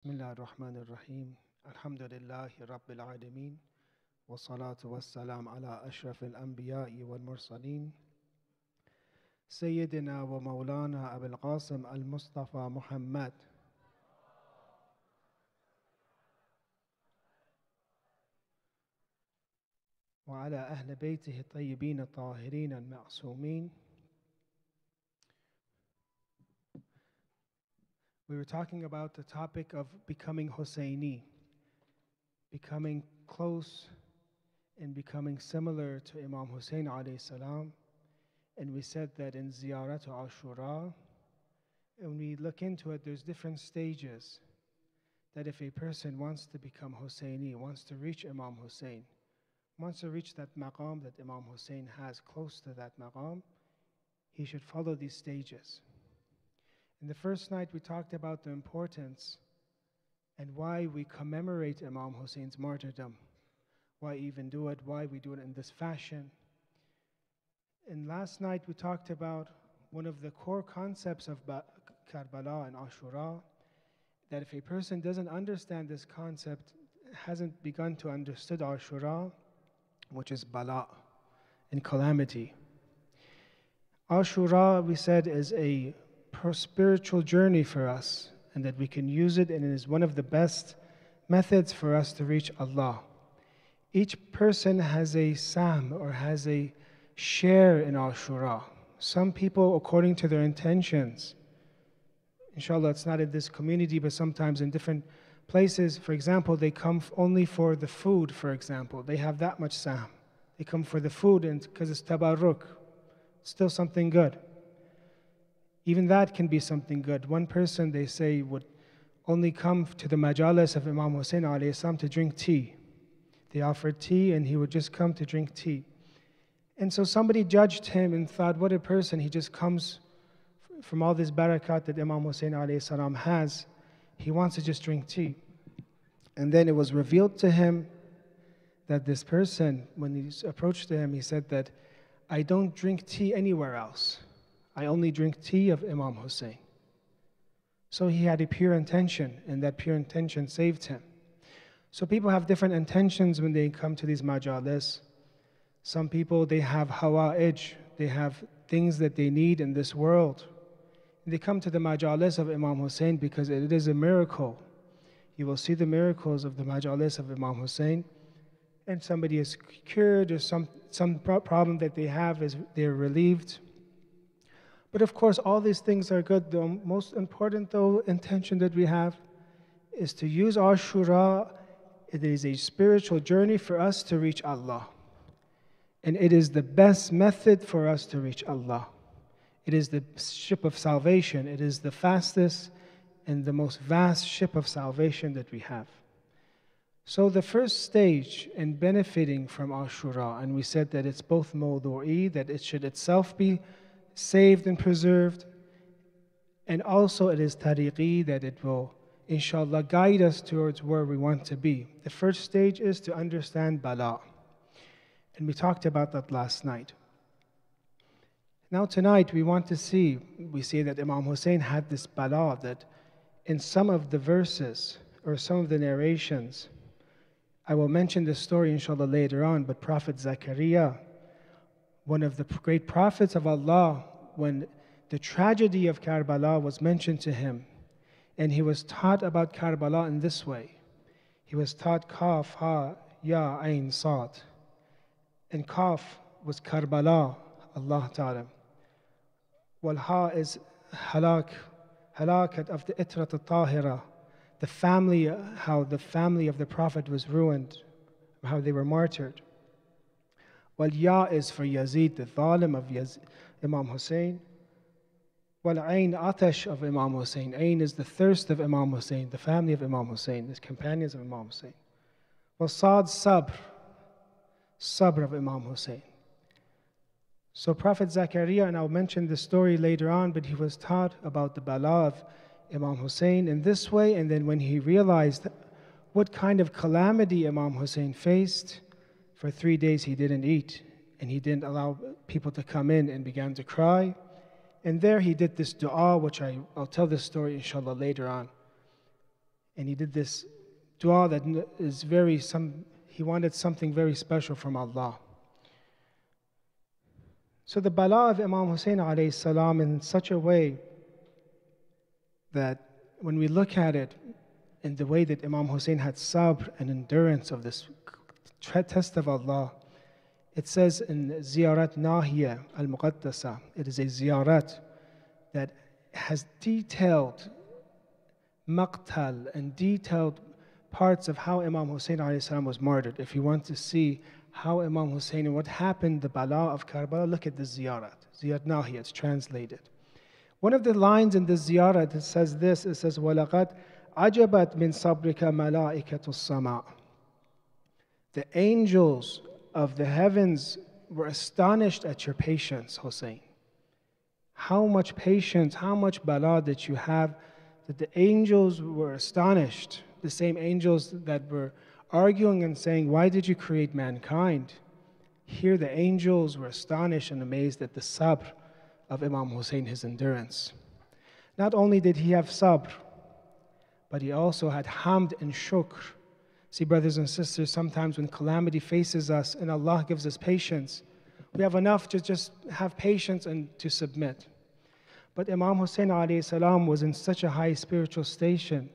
بسم الله الرحمن الرحيم الحمد لله رب العالمين والصلاة والسلام على أشرف الأنبياء والمرسلين سيدنا ومولانا أبي القاسم المصطفى محمد وعلى أهل بيته الطيبين الطاهرين المعصومين. We were talking about the topic of becoming Hussaini, becoming close and becoming similar to Imam Hussain alayhi salam. And we said that in Ziyarat Ashura, and we look into it, there's different stages. That if a person wants to become Hussaini, wants to reach Imam Hussain, wants to reach that maqam that Imam Hussain has close to that maqam, he should follow these stages. In the first night, we talked about the importance and why we commemorate Imam Hussein's martyrdom, why even do it, why we do it in this fashion. And last night, we talked about one of the core concepts of Karbala and Ashura, that if a person doesn't understand this concept, hasn't begun to understand Ashura, which is Bala and calamity. Ashura, we said, is a spiritual journey for us, and that we can use it, and it is one of the best methods for us to reach Allah. Each person has a sam, or has a share in Ashura. Some people, according to their intentions, inshallah it's not in this community, but sometimes in different places, for example, they come only for the food, for example. They have that much sam. They come for the food and because it's tabarruk, still something good. Even that can be something good. One person, they say, would only come to the majalis of Imam Hussain alayhi salam to drink tea. They offered tea and he would just come to drink tea. And so somebody judged him and thought, what a person, he just comes from all this barakat that Imam Hussain alayhi salam has, he wants to just drink tea. And then it was revealed to him that this person, when he approached him, he said that, I don't drink tea anywhere else. I only drink tea of Imam Hussain. So he had a pure intention, and that pure intention saved him. So people have different intentions when they come to these majalis. Some people, they have hawa'ij, they have things that they need in this world. They come to the majalis of Imam Hussain because it is a miracle. You will see the miracles of the majalis of Imam Hussain, and somebody is cured, or some problem that they have is they're relieved. But of course, all these things are good. The most important, though, intention that we have is to use Ashura. It is a spiritual journey for us to reach Allah. And it is the best method for us to reach Allah. It is the ship of salvation. It is the fastest and the most vast ship of salvation that we have. So the first stage in benefiting from Ashura, and we said that it's both mawdu'i, that it should itself be saved and preserved, and also it is tariqi, that it will inshallah guide us towards where we want to be. The first stage is to understand Bala, and we talked about that last night. Now tonight we see that Imam Hussain had this Bala, that in some of the verses or some of the narrations, I will mention this story inshallah later on, but Prophet Zakaria, one of the great prophets of Allah, when the tragedy of Karbala was mentioned to him, and he was taught about Karbala in this way. He was taught Kaf, Ha, Ya, Ain, Sad. And Kaf was Karbala, Allah Ta'ala. Wal Ha is halakat of the Itrat al-Tahira, the family, how the family of the Prophet was ruined, how they were martyred. Wal Ya is for Yazid, the Zalim of Imam Hussain. Wal Ain Atash of Imam Hussain. Ain is the thirst of Imam Hussain, the family of Imam Hussain, the companions of Imam Hussain. Wal Sad Sabr, Sabr of Imam Hussain. So Prophet Zakaria, and I'll mention the story later on, but he was taught about the Bala of Imam Hussain in this way, and then when he realized what kind of calamity Imam Hussain faced, for 3 days he didn't eat, and he didn't allow people to come in, and began to cry. And there he did this dua, which I'll tell this story inshallah later on. And he did this dua that is he wanted something very special from Allah. So the Bala of Imam Hussain alayhi salam in such a way that when we look at it in the way that Imam Hussain had sabr and endurance of this test of Allah, it says in Ziyarat Nahiya al-Muqaddasa, it is a ziyarat that has detailed maqtal and detailed parts of how Imam Hussain alayhi salam was martyred. If you want to see how Imam Hussain and what happened, the Bala of Karbala, look at the ziyarat. Ziyarat Nahiya, it's translated. One of the lines in the ziyarat, it says this, it says, وَلَقَدْ عَجَبَتْ مِنْ صَبْرِكَ مَلَائِكَةُ السَّمَاءِ. The angels of the heavens were astonished at your patience, Hussain. How much patience, how much bala that you have, that the angels were astonished. The same angels that were arguing and saying, why did you create mankind? Here the angels were astonished and amazed at the sabr of Imam Hussain, his endurance. Not only did he have sabr, but he also had hamd and shukr. See, brothers and sisters, sometimes when calamity faces us and Allah gives us patience, we have enough to just have patience and to submit. But Imam Hussain alayhi salam was in such a high spiritual station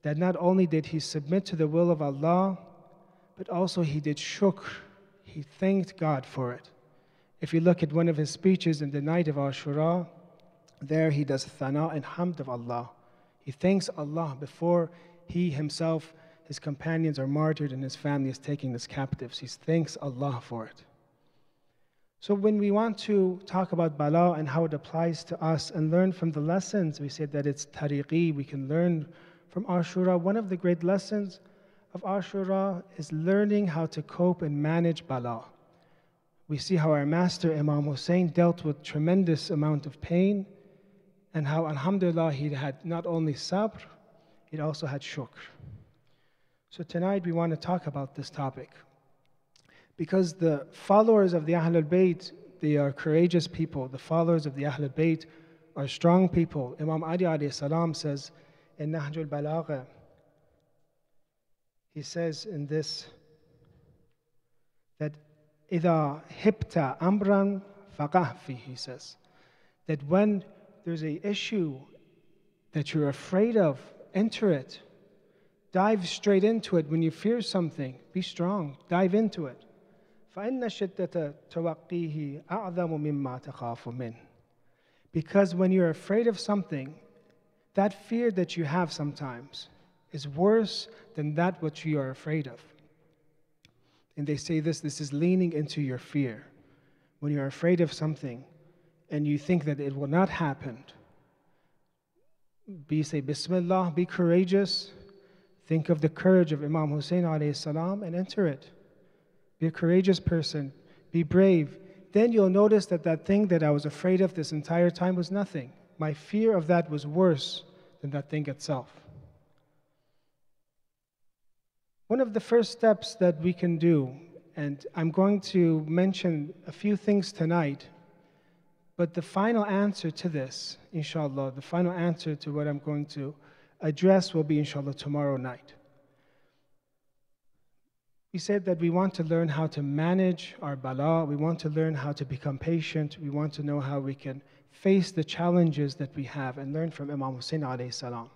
that not only did he submit to the will of Allah, but also he did shukr. He thanked God for it. If you look at one of his speeches in the night of Ashura, there he does thana and hamd of Allah. He thanks Allah before he himself, his companions are martyred and his family is taken as captives. He thanks Allah for it. So when we want to talk about Bala and how it applies to us and learn from the lessons, we said that it's tariqi, we can learn from Ashura. One of the great lessons of Ashura is learning how to cope and manage Bala. We see how our master Imam Hussain dealt with tremendous amount of pain and how, alhamdulillah, he had not only sabr, he also had shukr. So tonight we want to talk about this topic. Because the followers of the Ahlul Bayt, they are courageous people. The followers of the Ahlul Bayt are strong people. Imam Ali alayhi salam says in Nahjul Balagha, he says in this, that إِذَا هِبْتَ أَمْرًا فَقَهْ فِيهِ, he says, that when there's an issue that you're afraid of, enter it. Dive straight into it. When you fear something, be strong. Dive into it. فَإِنَّ شِدَّةَ تَوَقِّيهِ أَعْظَمُ مِمَّا تَخَافُ مِنْهُ. Because when you're afraid of something, that fear that you have sometimes is worse than that which you are afraid of. And they say this is leaning into your fear. When you're afraid of something and you think that it will not happen, say Bismillah, be courageous. Think of the courage of Imam Hussain alayhi salam and enter it. Be a courageous person. Be brave. Then you'll notice that that thing that I was afraid of this entire time was nothing. My fear of that was worse than that thing itself. One of the first steps that we can do, and I'm going to mention a few things tonight, but the final answer to this, inshallah, the final answer to what I'm going to address will be, inshallah, tomorrow night. We said that we want to learn how to manage our bala, we want to learn how to become patient, we want to know how we can face the challenges that we have and learn from Imam Hussain alayhi salam.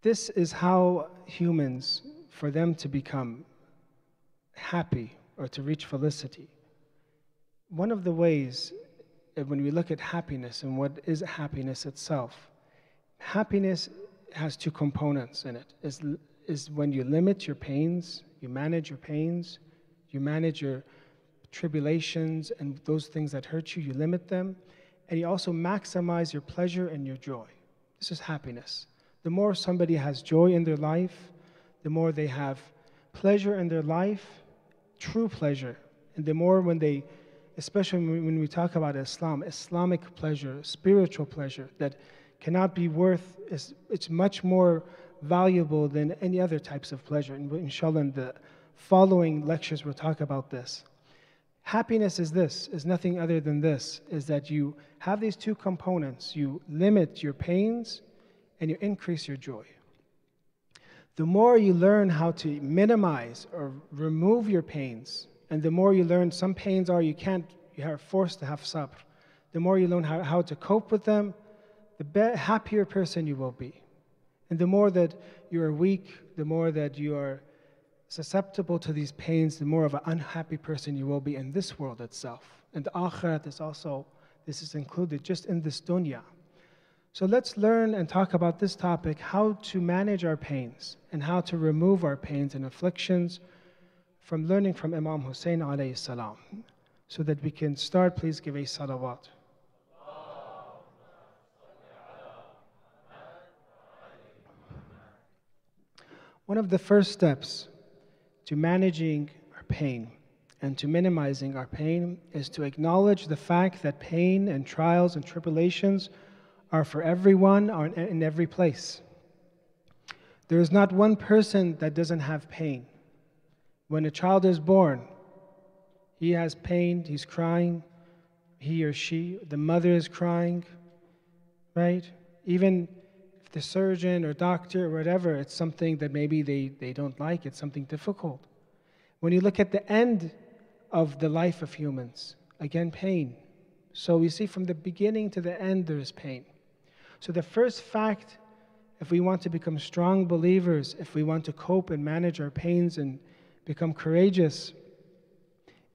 This is how humans, for them to become happy or to reach felicity. One of the ways, when we look at happiness and what is happiness itself, happiness has two components in it. Is when you limit your pains, you manage your tribulations and those things that hurt you, you limit them, and you also maximize your pleasure and your joy. This is happiness. The more somebody has joy in their life, the more they have pleasure in their life, true pleasure, and the more when they, especially when we talk about Islam, Islamic pleasure, spiritual pleasure, that cannot be it's much more valuable than any other types of pleasure. And inshallah, in the following lectures, we'll talk about this. Happiness is nothing other than this, is that you have these two components. You limit your pains and you increase your joy. The more you learn how to minimize or remove your pains, and the more you learn some pains are you are forced to have sabr. The more you learn how to cope with them, the happier person you will be. And the more that you are weak, the more that you are susceptible to these pains, the more of an unhappy person you will be in this world itself. And the akhirat is also, this is included just in this dunya. So let's learn and talk about this topic, how to manage our pains and how to remove our pains and afflictions, from learning from Imam Hussain alayhi salam. So that we can start, please give a salawat. One of the first steps to managing our pain and to minimizing our pain is to acknowledge the fact that pain and trials and tribulations are for everyone, are in every place. There is not one person that doesn't have pain. When a child is born, he has pain, he's crying, he or she, the mother is crying, right? Even if the surgeon or doctor or whatever, it's something that maybe they don't like, it's something difficult. When you look at the end of the life of humans, again, pain. So we see from the beginning to the end there is pain. So the first fact, if we want to become strong believers, if we want to cope and manage our pains and become courageous,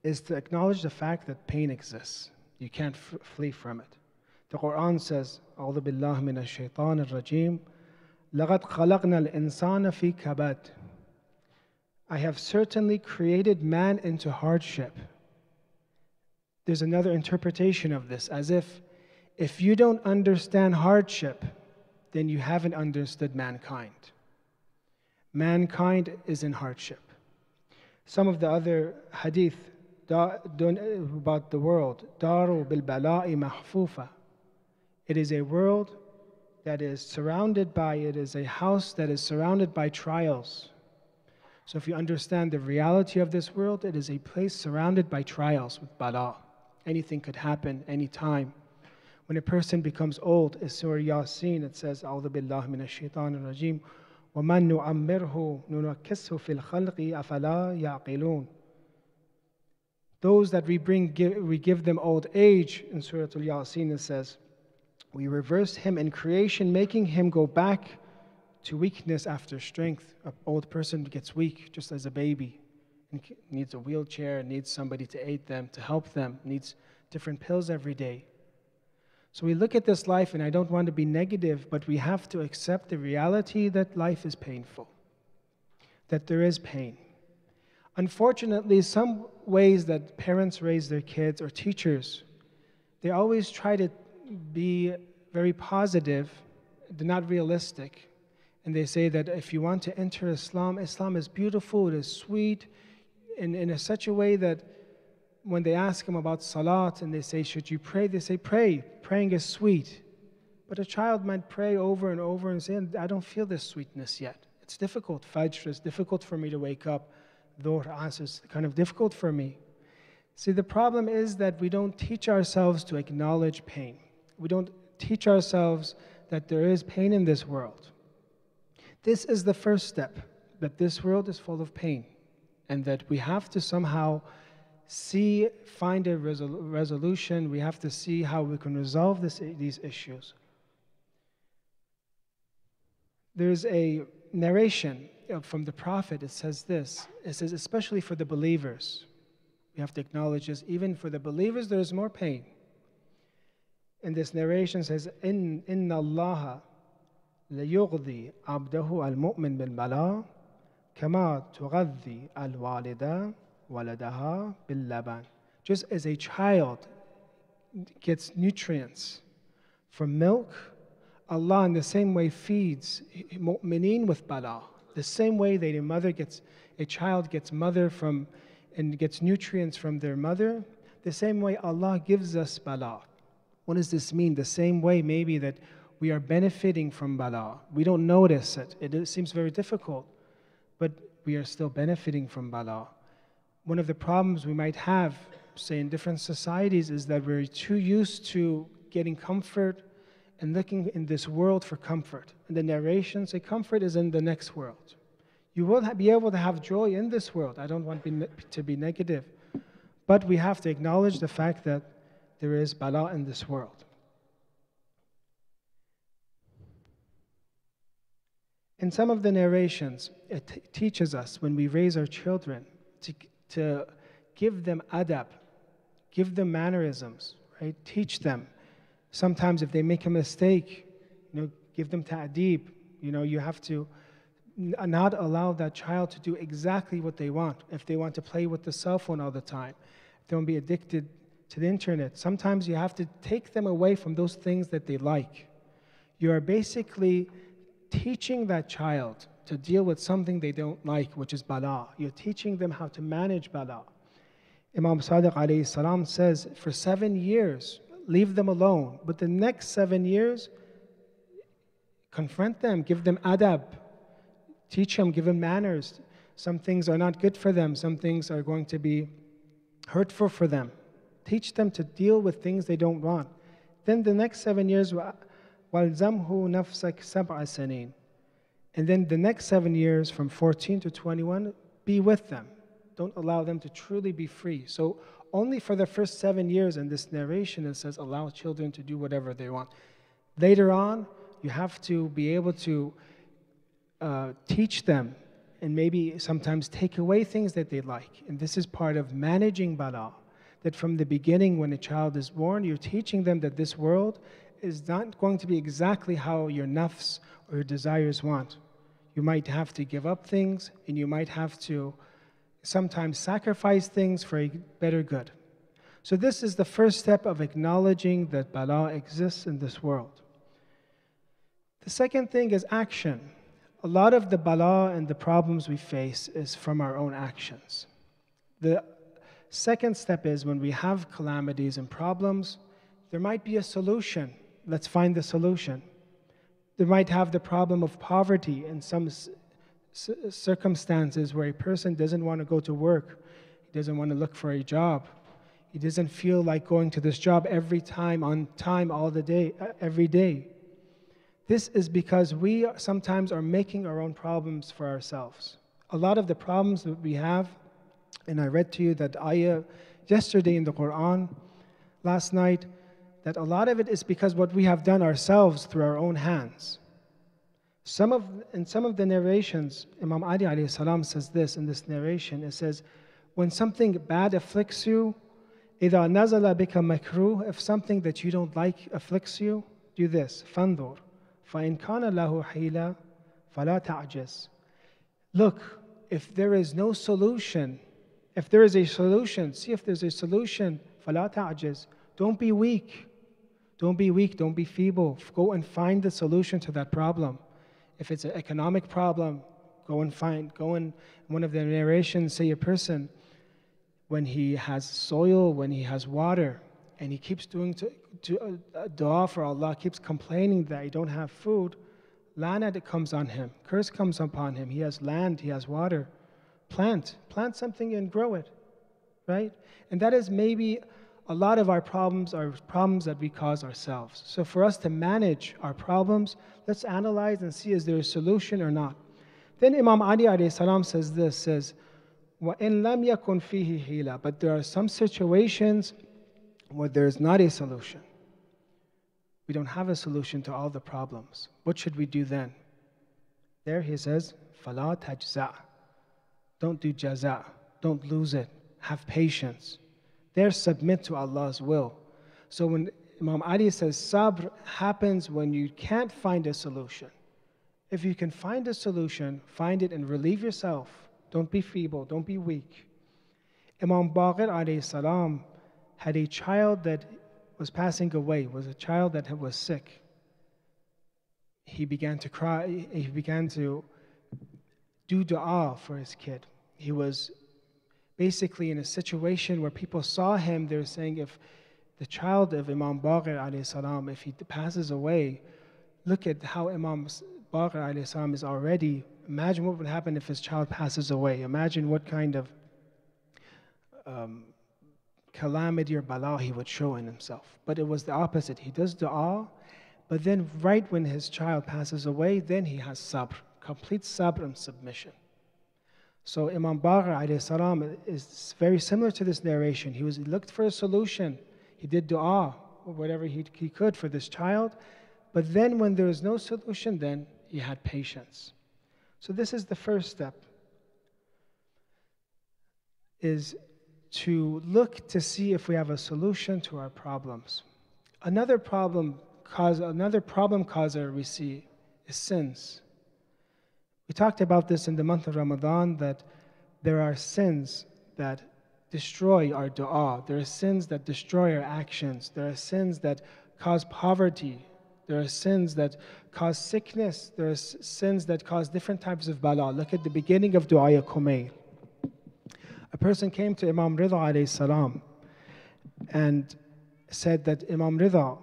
is to acknowledge the fact that pain exists. You can't flee from it. The Quran says, أعوذ بالله من الشيطان الرجيم لقد خلقنا الإنسان في كبد. I have certainly created man into hardship. There's another interpretation of this, as if you don't understand hardship, then you haven't understood mankind. Mankind is in hardship. Some of the other hadith about the world, Daru bil Bala'i mahfufa. It is a world that is surrounded by, it is a house that is surrounded by trials. So if you understand the reality of this world, it is a place surrounded by trials with Bala. Anything could happen anytime. When a person becomes old, in Surah Yasin, it says, أعوذ بالله من الشيطان الرجيم وَمَن نُعَمِّرْهُ نُنَكِّسْهُ فِي الْخَلْقِ أَفَلَا يَعْقِلُونَ. Those that we give them old age, in Surah Yasin it says, we reverse him in creation, making him go back to weakness after strength. An old person gets weak just as a baby, and needs a wheelchair, needs somebody to aid them, to help them, needs different pills every day. So we look at this life, and I don't want to be negative, but we have to accept the reality that life is painful, that there is pain. Unfortunately, some ways that parents raise their kids or teachers, they always try to be very positive, they're not realistic. And they say that if you want to enter Islam, Islam is beautiful, it is sweet, in such a way that when they ask them about salat and they say, should you pray? They say, pray. Praying is sweet. But a child might pray over and over and say, I don't feel this sweetness yet. It's difficult. Fajr is difficult for me to wake up. Dhuhr, Asr is kind of difficult for me. See, the problem is that we don't teach ourselves to acknowledge pain. We don't teach ourselves that there is pain in this world. This is the first step, that this world is full of pain, and that we have to somehow find a resolution. We have to see how we can resolve these issues. There's a narration from the Prophet. It says this. It says, especially for the believers, we have to acknowledge this. Even for the believers, there is more pain. And this narration says, Inna Allah ليغذي عبده المؤمن بالبلاء كما تغذي الوالدة ولدها باللبن. Just as a child gets nutrients from milk, Allah in the same way feeds mu'mineen with bala. The same way that a child gets mother from and gets nutrients from their mother, the same way Allah gives us bala. What does this mean? The same way maybe that we are benefiting from bala. We don't notice it. It seems very difficult, but we are still benefiting from bala. One of the problems we might have say, in different societies is that we're too used to getting comfort and looking in this world for comfort. And the narrations say comfort is in the next world. You will be able to have joy in this world. I don't want to be negative. But we have to acknowledge the fact that there is bala in this world. In some of the narrations, it teaches us when we raise our children to give them adab, give them mannerisms, right? Teach them. Sometimes if they make a mistake, give them ta'deeb. You have to not allow that child to do exactly what they want. If they want to play with the cell phone all the time, if they want to be addicted to the internet, sometimes you have to take them away from those things that they like. You are basically teaching that child to deal with something they don't like, which is bala. You're teaching them how to manage bala. Imam Sadiq alayhi salam says, for 7 years, leave them alone. But the next 7 years, confront them, give them adab, teach them, give them manners. Some things are not good for them. Some things are going to be hurtful for them. Teach them to deal with things they don't want. Then the next 7 years, وَالْزَمْهُ نَفْسَكَ سَبْعَ سَنِينَ. And then the next 7 years, from 14 to 21, be with them. Don't allow them to truly be free. So only for the first 7 years in this narration, it says allow children to do whatever they want. Later on, you have to be able to teach them and maybe sometimes take away things that they like. And this is part of managing bala. That from the beginning, when a child is born, you're teaching them that this world is not going to be exactly how your nafs or your desires want. You might have to give up things, and you might have to sometimes sacrifice things for a better good. So this is the first step of acknowledging that bala exists in this world. The second thing is action. A lot of the bala and the problems we face is from our own actions. The second step is when we have calamities and problems, there might be a solution. Let's find the solution. They might have the problem of poverty in some circumstances where a person doesn't want to go to work. He doesn't want to look for a job. He doesn't feel like going to this job every time, on time, all the day, every day. This is because we sometimes are making our own problems for ourselves. A lot of the problems that we have, and I read to you that ayah yesterday in the Quran, last night, that a lot of it is because what we have done ourselves through our own hands. In some of the narrations, Imam Ali alayhi salam says this in this narration. It says, when something bad afflicts you, إِذَا نَزَلَ بِكَ مَكْرُوهٌ, if something that you don't like afflicts you, do this, فَانْظُرْ فَإِنْ كَانَ لَهُ حِيلَةٌ فَلَا تَعْجَزْ. Look, if there is no solution, if there is a solution, see if there's a solution, فَلَا تَعْجَزْ. Don't be weak. Don't be weak, don't be feeble. Go and find the solution to that problem. If it's an economic problem, go in one of the narrations, say a person, when he has soil, when he has water, and he keeps doing dua for Allah, keeps complaining that he don't have food, la'nat comes on him, curse comes upon him. He has land, he has water. Plant something and grow it, right? And that is maybe a lot of our problems are problems that we cause ourselves. So for us to manage our problems, let's analyze and see is there a solution or not. Then Imam Ali alayhi salam says this, says, وَإِن لَمْ يَكُنْ فِيهِ حِيلَةٌ. But there are some situations where there is not a solution. We don't have a solution to all the problems. What should we do then? There he says, فَلَا تَجْزَعْ. Don't do jaza. Don't lose it. Have patience. There, submit to Allah's will. So when Imam Ali says sabr happens when you can't find a solution. If you can find a solution, find it and relieve yourself. Don't be feeble, don't be weak. Imam Baqir alayhi salam had a child that was passing away, was a child that was sick. He began to cry, he began to do dua for his kid. He was basically in a situation where people saw him, they were saying, if the child of Imam Baqir alayhi salam, if he passes away, look at how Imam Baqir alayhi salam is already. Imagine what would happen if his child passes away. Imagine what kind of calamity or bala he would show in himself. But it was the opposite. He does dua, but then right when his child passes away, then he has sabr, complete sabr and submission. So Imam Baqir alayhi salam is very similar to this narration. He looked for a solution. He did dua, or whatever he could for this child. But then when there was no solution, then he had patience. So this is the first step, is to look to see if we have a solution to our problems. Another problem causer we see is sins. We talked about this in the month of Ramadan, that there are sins that destroy our dua. There are sins that destroy our actions. There are sins that cause poverty. There are sins that cause sickness. There are sins that cause different types of bala. Look at the beginning of Du'a Kumayl. A person came to Imam Rida alayhi salam and said that, Imam Rida,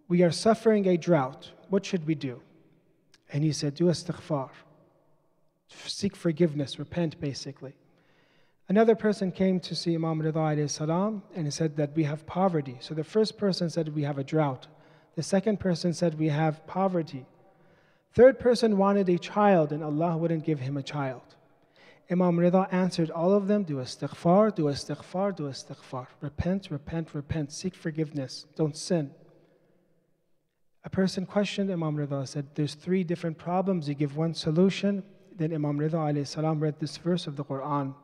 we are suffering a drought. What should we do? And he said, do istighfar. Seek forgiveness, repent basically. Another person came to see Imam Rida alayhi salam and he said that we have poverty. So the first person said we have a drought. The second person said we have poverty. Third person wanted a child and Allah wouldn't give him a child. Imam Rida answered all of them, do istighfar, do istighfar, do istighfar. Repent, repent, repent. Seek forgiveness. Don't sin. A person questioned Imam Rida, said, there's 3 different problems. You give one solution. Then Imam Rida alayhi salam read this verse of the Quran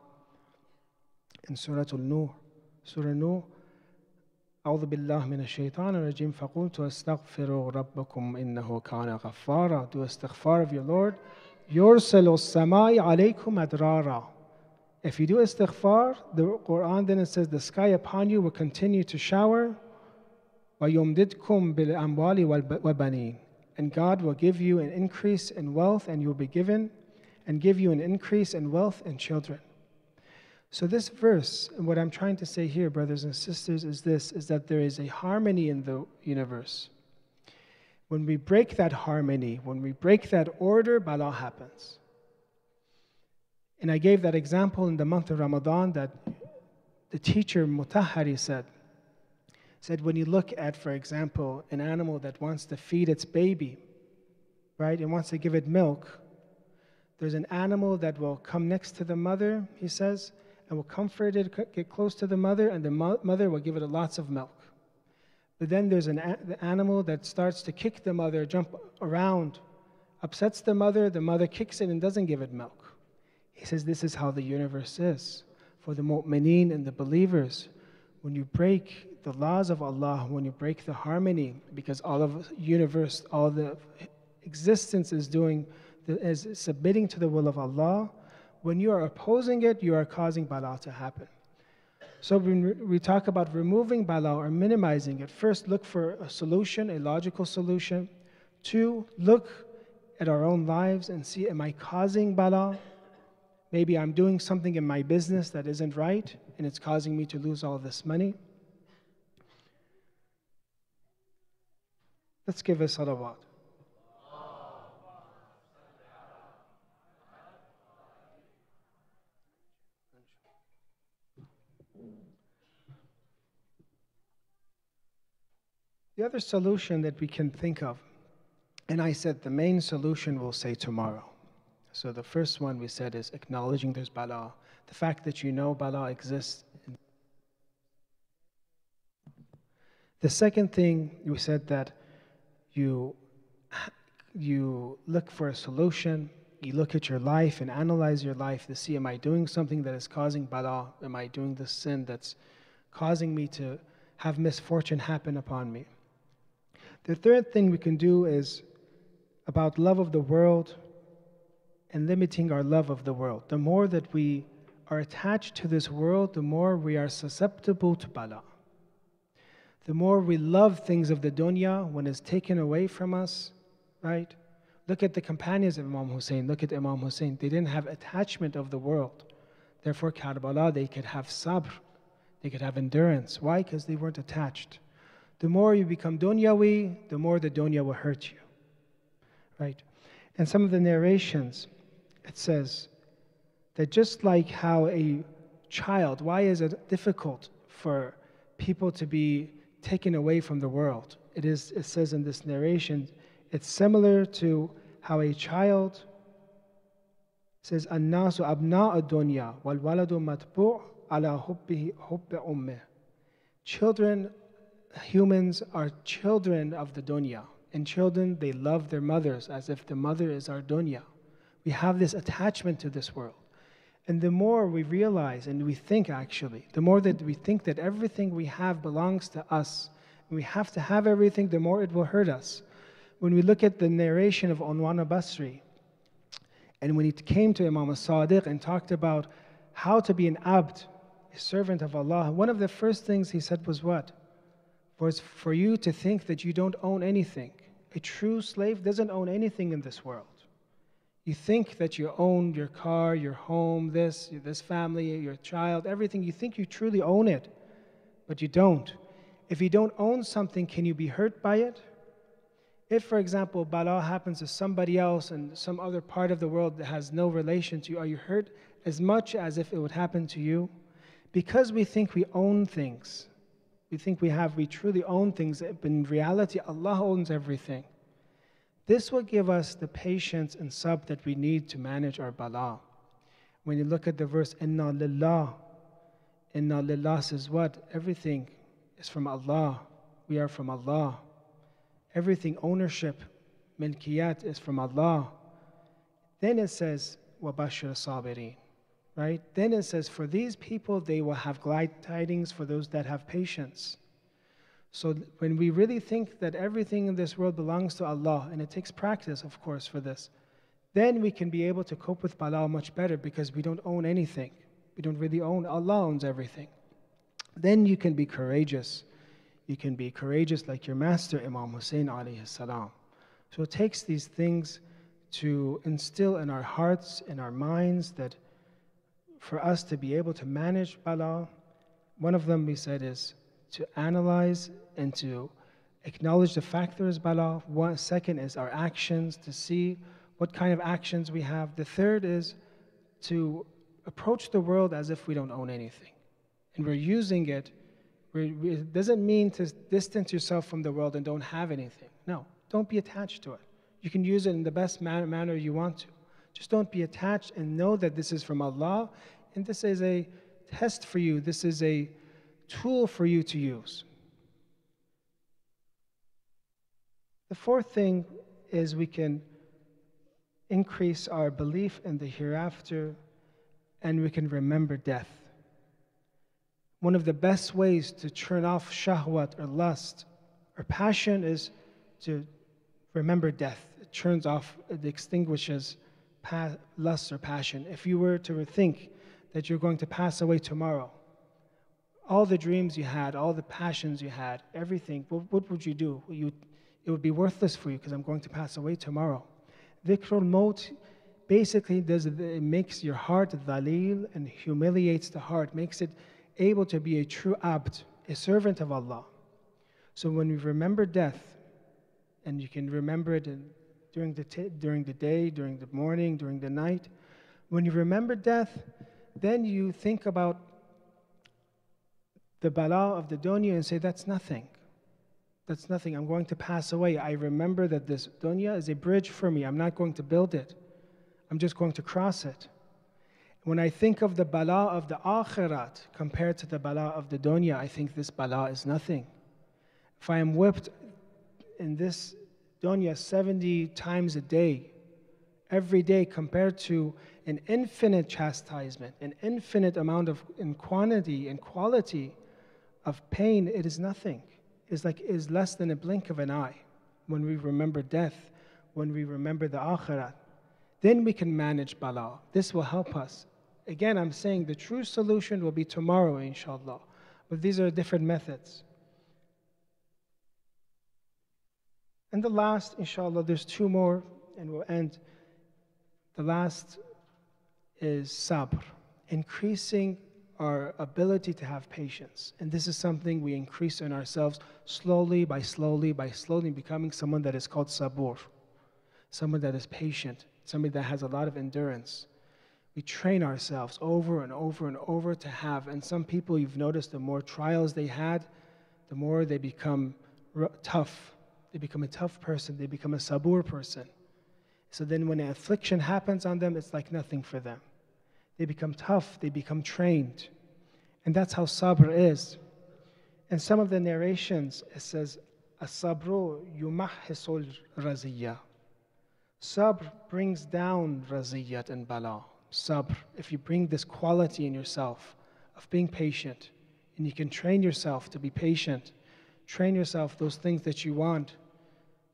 in Surah Al-Nur. Surah Nur. أعوذ بالله من الشيطان الرجيم فقلت استغفروا ربكم إنه كان غفارا. Do istighfar of your Lord. يرسل السماء عليكم أدرارا. If you do istighfar, the Quran then it says the sky upon you will continue to shower. ويمددكم بالأموال والبنين. And God will give you an increase in wealth, and you will be given, and give you an increase in wealth and children. So this verse, and what I'm trying to say here, brothers and sisters, is that there is a harmony in the universe. When we break that harmony, when we break that order, bala happens. And I gave that example in the month of Ramadan that the teacher Mutahari said when you look at, for example, an animal that wants to feed its baby, right, and wants to give it milk, there's an animal that will come next to the mother, he says, and will comfort it, get close to the mother, and the mother will give it lots of milk. But then there's the animal that starts to kick the mother, jump around, upsets the mother kicks it and doesn't give it milk. He says this is how the universe is. For the mu'mineen and the believers, when you break the laws of Allah, when you break the harmony, because all of the universe, all the existence is submitting to the will of Allah, when you are opposing it, you are causing bala to happen. So when we talk about removing bala or minimizing it, first look for a solution, a logical solution. 2, look at our own lives and see, am I causing bala? Maybe I'm doing something in my business that isn't right and it's causing me to lose all this money. Let's give a salawat. The other solution that we can think of, and I said the main solution we'll say tomorrow. So the first one we said is acknowledging there's bala. The fact that you know bala exists. The second thing we said that you look for a solution, you look at your life and analyze your life to see, am I doing something that is causing bala? Am I doing this sin that's causing me to have misfortune happen upon me? The third thing we can do is about love of the world and limiting our love of the world. The more that we are attached to this world, the more we are susceptible to bala. The more we love things of the dunya, when it's taken away from us, right? Look at the companions of Imam Hussain. Look at Imam Hussain. They didn't have attachment of the world. Therefore, Karbala, they could have sabr. They could have endurance. Why? Because they weren't attached. The more you become dunyawi, the more the dunya will hurt you. Right? And some of the narrations, it says that just like how a child, why is it difficult for people to be taken away from the world. It says in this narration, it's similar to how a child says, "An-nasu abna'u dunya wal waladu matbu' ala hubbi ummih." Children, humans are children of the dunya. And children, they love their mothers as if the mother is our dunya. We have this attachment to this world. And the more we realize, and we think actually, the more that we think that everything we have belongs to us, and we have to have everything, the more it will hurt us. When we look at the narration of Unwan al-Basri, and when he came to Imam al-Sadiq and talked about how to be an abd, a servant of Allah, one of the first things he said was what? Was for you to think that you don't own anything. A true slave doesn't own anything in this world. You think that you own your car, your home, this family, your child, everything. You think you truly own it, but you don't. If you don't own something, can you be hurt by it? If, for example, Bala happens to somebody else in some other part of the world that has no relation to you, are you hurt as much as if it would happen to you? Because we think we own things. We think we truly own things, but in reality, Allah owns everything. This will give us the patience and sabr that we need to manage our bala. When you look at the verse, Inna lillah says what? Everything is from Allah. We are from Allah. Everything, ownership, milkiyat is from Allah. Then it says, وَبَشِّرْ الصَّابِرِينَ. Right? Then it says, for these people, they will have glad tidings for those that have patience. So when we really think that everything in this world belongs to Allah, and it takes practice, of course, for this, then we can be able to cope with bala much better because we don't own anything. We don't really own, Allah owns everything. Then you can be courageous. You can be courageous like your master, Imam Hussain alayhi salam. So it takes these things to instill in our hearts, in our minds, that for us to be able to manage bala, one of them we said is to analyze and to acknowledge the fact there is bala. One second is our actions, to see what kind of actions we have. The third is to approach the world as if we don't own anything. And we're using it. It doesn't mean to distance yourself from the world and don't have anything. No, don't be attached to it. You can use it in the best manner you want to. Just don't be attached and know that this is from Allah and this is a test for you. This is a tool for you to use. The fourth thing is we can increase our belief in the hereafter and we can remember death. One of the best ways to turn off shahwat or lust or passion is to remember death. It turns off, it extinguishes lust or passion. If you were to think that you're going to pass away tomorrow, all the dreams you had, all the passions you had, everything, what would you do? It would be worthless for you because I'm going to pass away tomorrow. Dhikrul Maut basically it makes your heart dhalil and humiliates the heart, makes it able to be a true abd, a servant of Allah. So when we remember death, and you can remember it during the day, during the morning, during the night, when you remember death, then you think about the bala of the dunya and say, that's nothing. That's nothing. I'm going to pass away. I remember that this dunya is a bridge for me. I'm not going to build it. I'm just going to cross it. When I think of the bala of the akhirat compared to the bala of the dunya, I think this bala is nothing. If I am whipped in this dunya 70 times a day, every day, compared to an infinite chastisement, an infinite amount of in quantity and quality of pain, it is nothing. It's less than a blink of an eye. When we remember death, when we remember the akhirat, then we can manage bala. This will help us. Again, I'm saying the true solution will be tomorrow, inshallah. But these are different methods. And the last, inshallah, there's two more, and we'll end. The last is sabr, increasing our ability to have patience. And this is something we increase in ourselves slowly, becoming someone that is called sabur, someone that is patient, somebody that has a lot of endurance. We train ourselves over and over and over to have. And some people, you've noticed, the more trials they had, the more they become tough. They become a tough person. They become a sabr person. So then when an affliction happens on them, it's like nothing for them. They become tough. They become trained. And that's how sabr is. In some of the narrations, it says, as-sabru yumahhisul raziyya. Sabr brings down raziyat and bala. Sabr, if you bring this quality in yourself of being patient, and you can train yourself to be patient, train yourself those things that you want,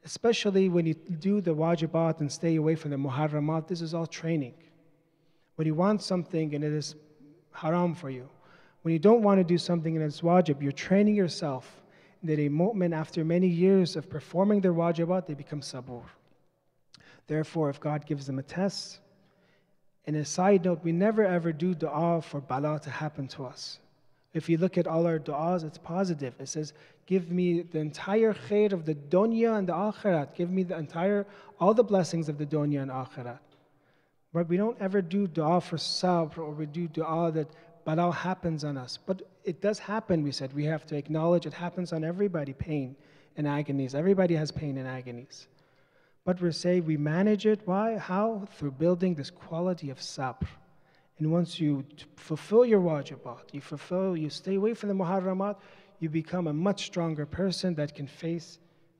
especially when you do the wajibat and stay away from the muharramat, this is all training. When you want something and it is haram for you, when you don't want to do something and it's wajib, you're training yourself that a mu'min, after many years of performing their wajibat, they become sabur. Therefore, if God gives them a test, and a side note, we never ever do dua for bala to happen to us. If you look at all our du'as, it's positive. It says, give me the entire khair of the dunya and the akhirat. Give me all the blessings of the dunya and akhirat. But we don't ever do dua for sabr, or we do dua that bala happens on us. But it does happen, we said. We have to acknowledge it happens on everybody, pain and agonies. Everybody has pain and agonies. But we say we manage it. Why? How? Through building this quality of sabr. And once you fulfill your wajibat, you stay away from the muharramat, you become a much stronger person that can face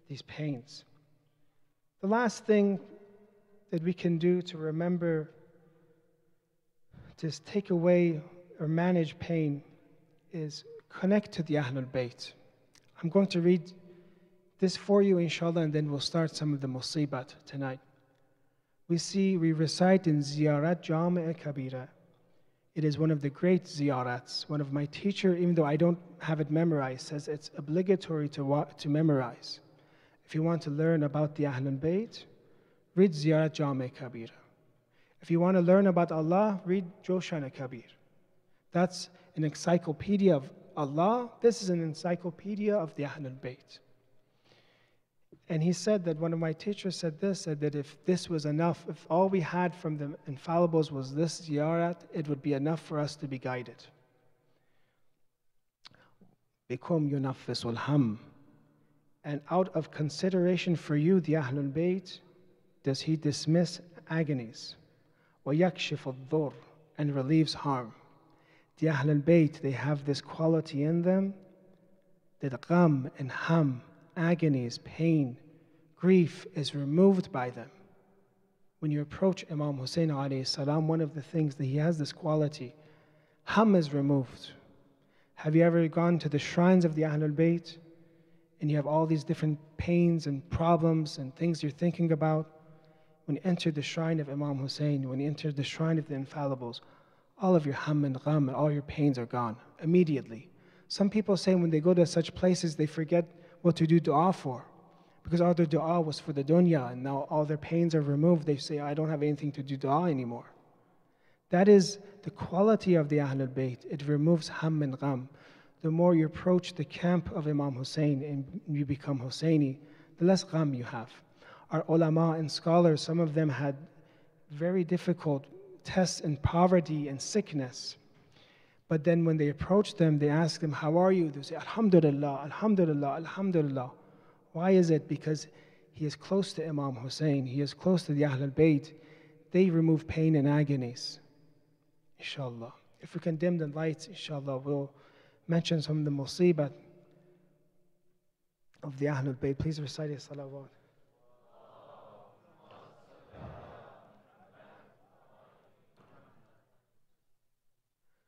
these pains. The last thing that we can do to remember to take away or manage pain is connect to the Ahlul Bayt. I'm going to read this for you, inshallah, and then we'll start some of the musibat tonight. We recite in Ziyarat Jami'a Kabira. It is one of the great ziyarats. One of my teacher, even though I don't have it memorized, says it's obligatory to memorize. If you want to learn about the Ahlul Bayt, read Ziyarat Jami'a Kabira. If you want to learn about Allah, read Joshan Kabir. That's an encyclopedia of Allah. This is an encyclopedia of the Ahlul Bayt. And he said that, one of my teachers said that if this was enough, if all we had from the infallibles was this ziyarat, it would be enough for us to be guided. Bikum yunaffisul ham. And out of consideration for you, the Ahlul Bayt, does he dismiss agonies. وَيَكْشِفُ الضُّرْ, and relieves harm. The Ahlul Bayt, they have this quality in them that gham and ham, agonies, pain, grief is removed by them. When you approach Imam Hussain alayhi salam, one of the things that he has this quality, ham is removed. Have you ever gone to the shrines of the Ahlul Bayt and you have all these different pains and problems and things you're thinking about? When you enter the shrine of Imam Hussain, when you enter the shrine of the infallibles, all of your ham and gham and all your pains are gone immediately. Some people say when they go to such places, they forget what to do dua for, because all their dua was for the dunya, and now all their pains are removed. They say, I don't have anything to do dua anymore. That is the quality of the Ahlul Bayt. It removes ham and gham. The more you approach the camp of Imam Hussain and you become Hussaini, the less gham you have. Our ulama and scholars, some of them had very difficult tests in poverty and sickness. But then when they approach them, they ask them, how are you? They say, Alhamdulillah, Alhamdulillah, Alhamdulillah. Why is it? Because he is close to Imam Hussain. He is close to the Ahlul Bayt. They remove pain and agonies. Inshallah. If we can dim the lights, inshallah, we'll mention some of the musibat of the Ahlul Bayt. Please recite a salawat.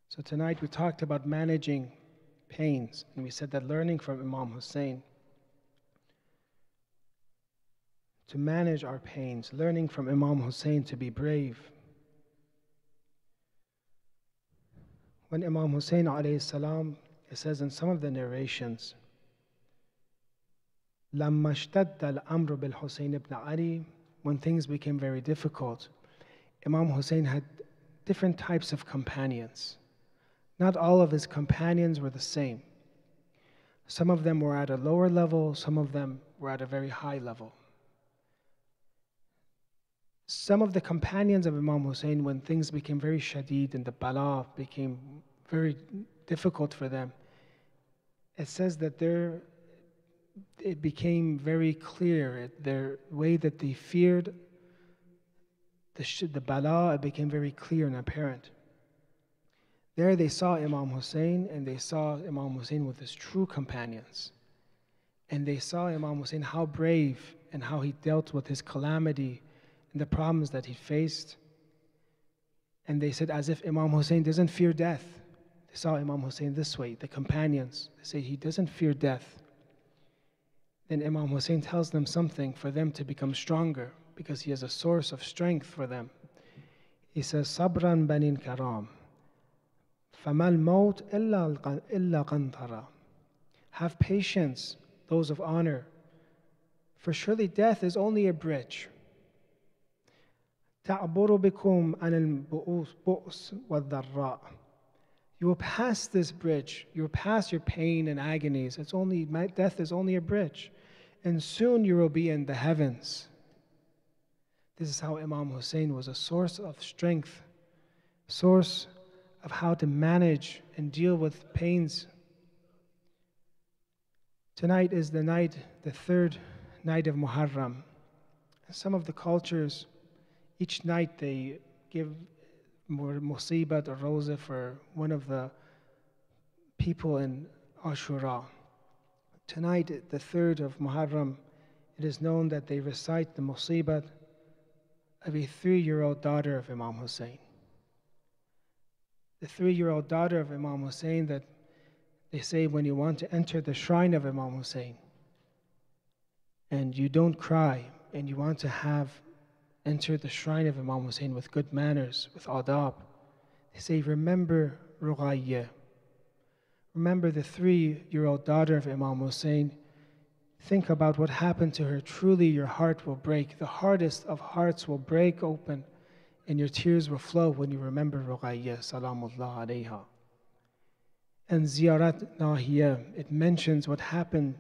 So tonight we talked about managing pains, and we said that learning from Imam Hussain to manage our pains, learning from Imam Hussain to be brave. When Imam Hussain alayhi salam, it says in some of the narrations, لَمَّا اشْتَدَّ الْأَمْرُ بِالْحُسَيْنِ ibn Ali, when things became very difficult, Imam Hussain had different types of companions. Not all of his companions were the same. Some of them were at a lower level, some of them were at a very high level. Some of the companions of Imam Hussain, when things became very shadid and the Bala became very difficult for them, it says that it became very clear, their way that they feared the Bala, it became very clear and apparent. There they saw Imam Hussain, and they saw Imam Hussain with his true companions. And they saw Imam Hussain how brave and how he dealt with his calamity and the problems that he faced. And they said, as if Imam Hussain doesn't fear death. They saw Imam Hussain this way, the companions. They say, he doesn't fear death. Then Imam Hussain tells them something for them to become stronger, because he is a source of strength for them. He says, Sabran banin karam, famal maut illa qantara. Have patience, those of honor, for surely death is only a bridge. تعبر بكم عن البؤس والضراء. You will pass this bridge. You will pass your pain and agonies. Death is only a bridge. And soon you will be in the heavens. This is how Imam Hussain was a source of strength, source of how to manage and deal with pains. Tonight is the third night of Muharram. Some of the cultures, each night they give more musibat or roja for one of the people in Ashura. Tonight, the 3rd of Muharram, it is known that they recite the musibat of a 3-year-old daughter of Imam Hussain. The 3-year-old daughter of Imam Hussain, that they say when you want to enter the shrine of Imam Hussain and you don't cry and you want to enter the shrine of Imam Hussain with good manners, with adab, they say, remember Roja. Remember the 3-year-old daughter of Imam Hussain. Think about what happened to her. Truly your heart will break. The hardest of hearts will break open and your tears will flow when you remember Roja, salamullah alayha. And Ziyarat Nahiya, it mentions what happened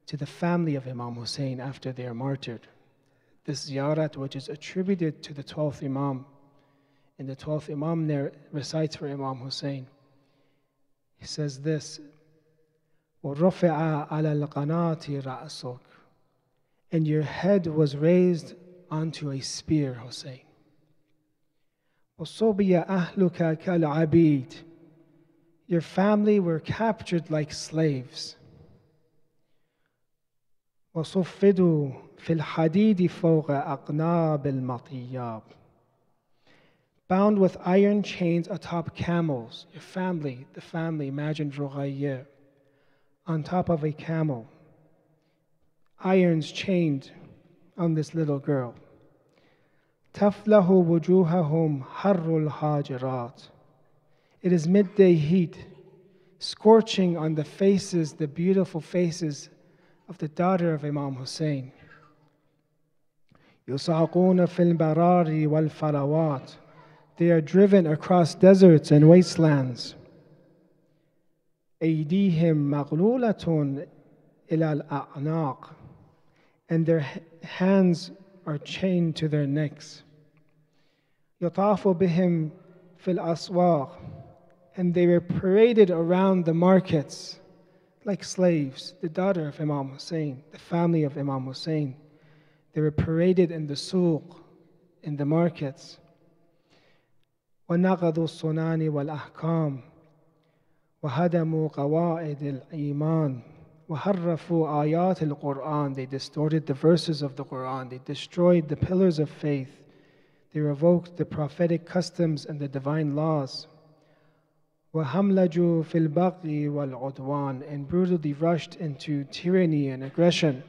to the family of Imam Hussain after they are martyred. This ziyarat, which is attributed to the 12th Imam, and the 12th Imam there recites for Imam Hussain. He says this, وَرُفِعَ عَلَى الْقَنَاةِ رَأْسُكَ, and your head was raised onto a spear, Hussain. وَصُبِيَ أَهْلُكَ كَالْعَبِيدِ, your family were captured like slaves. وَصُفِّدُوا فِي الْحَدِيدِ فَوْقَ أَقْنَابِ الْمَطِيَّابِ, bound with iron chains atop camels. Your family, the family, imagine Roja, on top of a camel. Irons chained on this little girl. تَفْلَهُ وُجُوهَهُمْ حَرُّ الْحَاجِرَاتِ, it is midday heat, scorching on the faces, the beautiful faces of the daughter of Imam Hussain. يُسَاقُونَ فِي الْبَرَارِ وَالْفَرَوَاتِ, they are driven across deserts and wastelands. أَيْدِيهِمْ مَغْلُولَةٌ إِلَى الْأَعْنَاقِ, and their hands are chained to their necks. يُطَافُ بِهِمْ فِي الْأَسْوَاقِ, and they were paraded around the markets like slaves. The daughter of Imam Hussain, the family of Imam Hussain, they were paraded in the suq, in the markets. وَنَقَضُوا السُّنَانِ وَالْأَحْكَامِ وَهَدَمُوا قَوَائِدِ الْإِيمَانِ وَحَرَّفُوا آيَاتِ الْقُرْآنِ, they distorted the verses of the Quran, they destroyed the pillars of faith, they revoked the prophetic customs and the divine laws. وَهَمْلَجُوا فِي الْبَغْيِ وَالْعُدْوَانِ, and brutally rushed into tyranny and aggression.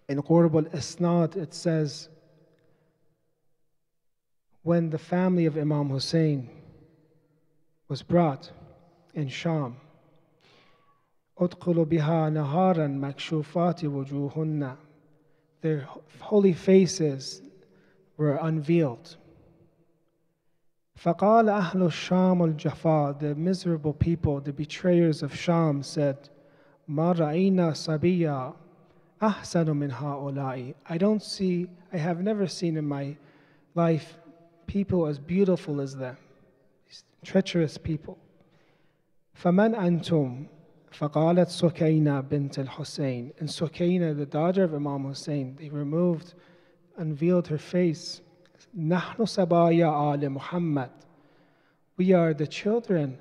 In Qurb al-Isnad it says, when the family of Imam Hussain was brought in Sham, أُدْخُلُوا بِهَا نَهَارًا مَكْشُوفَاتِ وُجُوهُنَّ, their holy faces were unveiled. فَقَالَ أَهْلُ الشَّامِ الْجَفَاءِ, the miserable people, the betrayers of Sham said, مَا رَأَيْنَا صَبِيًّا أحسن من هؤلاء. I have never seen in my life people as beautiful as them, these treacherous people. فمن أنتم؟ فقالت سكينة بنت الحسين. And Sukaina, the daughter of Imam Hussain, they unveiled her face. نحن سبايا آل محمد. We are the children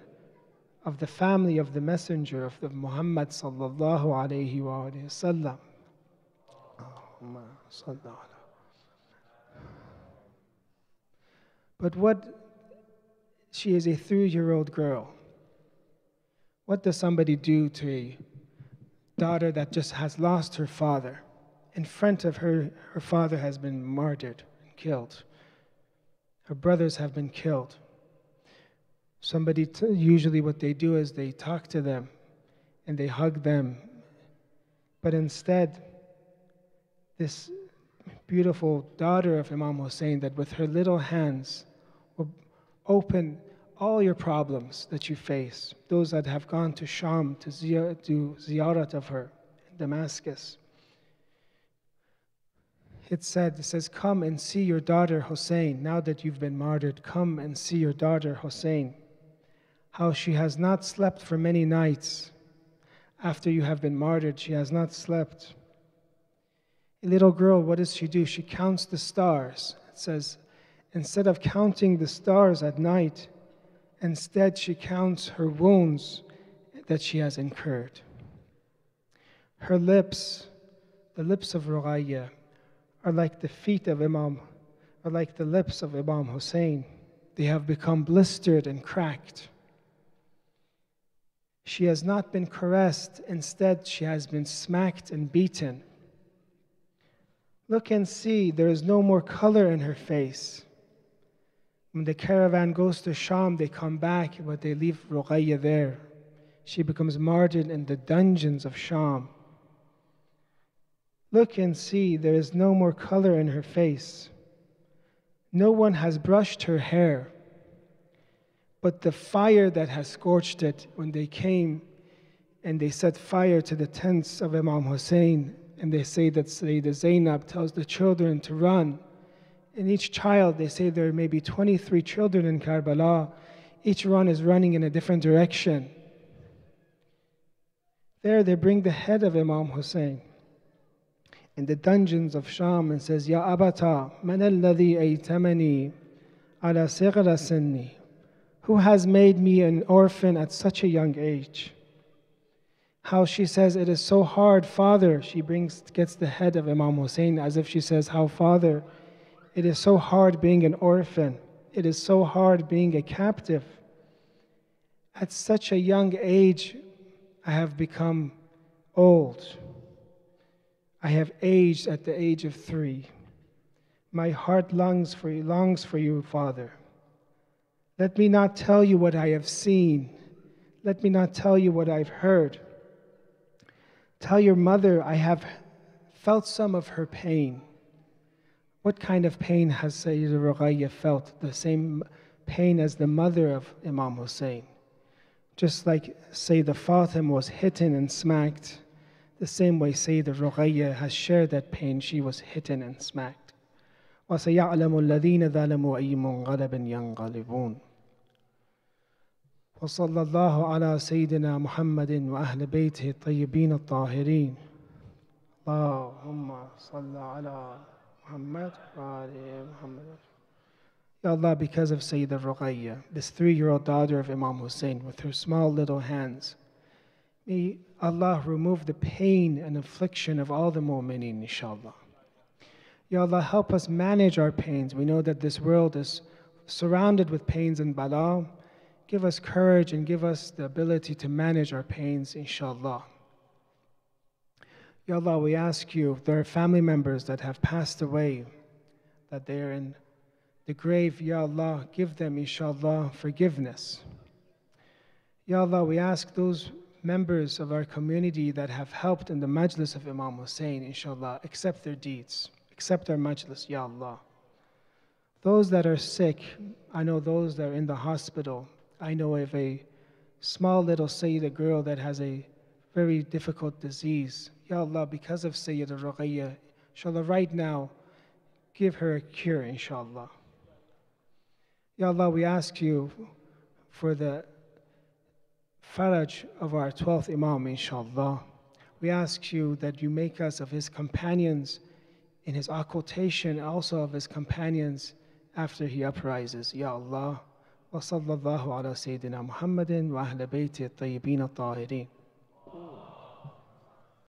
of the family of the messenger of the Muhammad sallallahu alayhi wa sallam. But she is a 3-year-old girl. What does somebody do to a daughter that just has lost her father? In front of her, her father has been martyred and killed. Her brothers have been killed. Usually what they do is they talk to them and they hug them. But instead, this beautiful daughter of Imam Hussain, that with her little hands will open all your problems that you face. Those that have gone to Sham to do ziyarat of her in Damascus. It says, come and see your daughter Hussain. Now that you've been martyred, come and see your daughter Hussain. How she has not slept for many nights. After you have been martyred, she has not slept. A little girl, what does she do? She counts the stars. It says, instead of counting the stars at night, instead she counts her wounds that she has incurred. Her lips, the lips of Roja, are like the lips of Imam Hussain. They have become blistered and cracked. She has not been caressed, instead she has been smacked and beaten. Look and see, there is no more color in her face. When the caravan goes to Sham, they come back, but they leave Roja there. She becomes martyred in the dungeons of Sham. Look and see, there is no more color in her face. No one has brushed her hair. But the fire that has scorched it, when they came and they set fire to the tents of Imam Hussain, and they say that Sayyida Zainab tells the children to run. In each child, they say there may be 23 children in Karbala. Each one is running in a different direction. There they bring the head of Imam Hussain in the dungeons of Sham and says, Ya Abata, man alladhi aytamani ala sighra sinni. Who has made me an orphan at such a young age? How she says, it is so hard, Father. She gets the head of Imam Hussain as if she says, how, Father, it is so hard being an orphan. It is so hard being a captive. At such a young age, I have become old. I have aged at the age of 3. My heart longs for you, Father. Let me not tell you what I have seen. Let me not tell you what I've heard. Tell your mother I have felt some of her pain. What kind of pain has Sayyida Roja felt? The same pain as the mother of Imam Hussain. Just like Sayyida Fatima was hitten and smacked, the same way Sayyida Roja has shared that pain. She was hitten and smacked. وَسَيَعْلَمُ الَّذِينَ ظَلَمُوا أَيُّ مُنْقَلَبٍ يَنْقَلِبُونَ وصلى الله على سيدنا محمد وأهل بيته الطيبين الطاهرين اللهم صل على محمد وآل محمد. Ya Allah, because of Sayyida Roja, this 3-year-old daughter of Imam Hussain, with her small little hands, may Allah remove the pain and affliction of all the mu'mineen, inshallah. Ya Allah, help us manage our pains. We know that this world is surrounded with pains and bala. Give us courage and give us the ability to manage our pains, inshallah. Ya Allah, we ask you, if there are family members that have passed away, that they are in the grave, Ya Allah, give them, inshallah, forgiveness. Ya Allah, we ask those members of our community that have helped in the majlis of Imam Hussain, inshallah, accept their deeds, accept our majlis, Ya Allah. Those that are sick, I know those that are in the hospital. I know of a small little Sayyida girl that has a very difficult disease. Ya Allah, because of Sayyid Ruqayya, inshallah, right now, give her a cure, inshallah. Ya Allah, we ask you for the faraj of our 12th Imam, inshallah. We ask you that you make us of his companions in his occultation, also of his companions after he uprises. Ya Allah. Wa sallallahu ala Sayyidina Muhammadin wa ahla bayti at-tayyibin at-tahirin.